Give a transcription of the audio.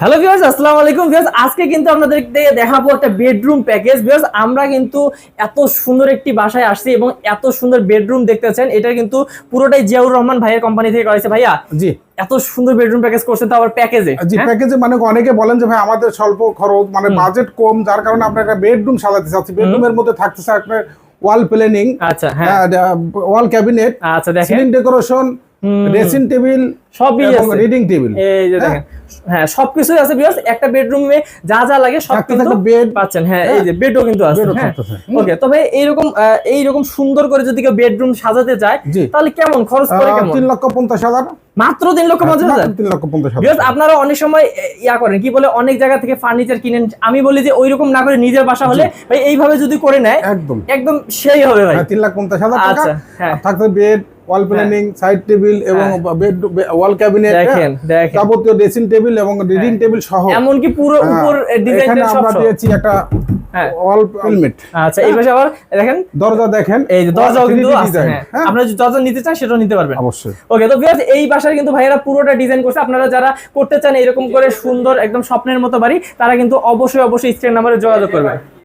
Hello viewers, আসসালামু আলাইকুম viewers. আজকে কিন্তু আপনাদেরকে দেখাবো একটা বেডরুম প্যাকেজ। ভিউয়ার্স, আমরা কিন্তু এত সুন্দর একটি বাসায় আসছি এবং এত সুন্দর বেডরুম দেখতেছেন, এটা কিন্তু পুরোটাই জিয়াউর রহমান ভাইয়ের কোম্পানি থেকে করেছে। ভাইয়া জি, এত সুন্দর বেডরুম প্যাকেজ করছেন তো আবার প্যাকেজে। জি প্যাকেজে মানে অনেকে বলেন যে ভাই আমাদের স্বল্প খরচ মানে বাজেট কম, যার কারণে আমরা একটা বেডরুম সাজাতে চাচ্ছি। বেডরুমের মধ্যে থাকতেছে আপনার ওয়াল প্ল্যানিং, আচ্ছা, হ্যাঁ, ওয়াল ক্যাবিনেট, আচ্ছা দেখেন, সিলিং ডেকোরেশন, ড্রেসিং টেবিল, সবই এবং আছে। Reading table. এই যে দেখেন, হ্যাঁ সবকিছুই আছে ভিউয়ার্স। একটা বেডরুমে যা যা লাগে সব একটা কিন্তু বেড পাচ্ছেন। হ্যাঁ, এই যে বেডও কিন্তু আছে। বেডও হ্যাঁ, থাকতেছে। ওকে। তবে এইরকম সুন্দর করে যদি কেউ বেডরুম সাজাতে চায় জি, তাহলে কেমন খরচ পড়ে? কেমন? 3,50,000। মাত্র 3,50,000। 3,50,000। ভিউয়ার্স, আপনারা অনেক সময় ইয়া করেন, কি বলে, অনেক জায়গা থেকে ফার্নিচার কিনেন। আমি বলি যে ওইরকম না করে নিজের বাসা হলে ভাই এইভাবে যদি করে নেয় একদম একদম সেই হবে ভাই। 3,50,000 টাকা। আচ্ছা, হ্যাঁ, থাকতে বেড, ওয়াল প্ল্যানিং, সাইড টেবিল এবং বেড, ওয়াল ক্যাবিনেট, দেখেন দেখেন, যাবতীয় ড্রেসিং টেবিল এবং রিডিং টেবিল সহ। এমনকি পুরো উপর ডিজাইন এখানে সব আমরা সহ। দিয়েছি একটা হ্যাঁ, ওয়াল হেলমেট। আচ্ছা, এই পাশে আবার দেখেন দরজা দেখেন, এই যে দরজাও 3D কিন্তু আছে। ডিজাইন। হ্যাঁ, আপনারা যদি দরজা নিতে চান সেটাও নিতে পারবেন অবশ্যই। ওকে। তো ভিউয়ার্স, এই বাসার কিন্তু ভাইয়েরা পুরোটা ডিজাইন করছে। আপনারা যারা করতে চান এরকম করে সুন্দর একদম স্বপ্নের মতো বাড়ি, তারা কিন্তু অবশ্যই স্ক্রিন নাম্বারে যোগাযোগ করবেন।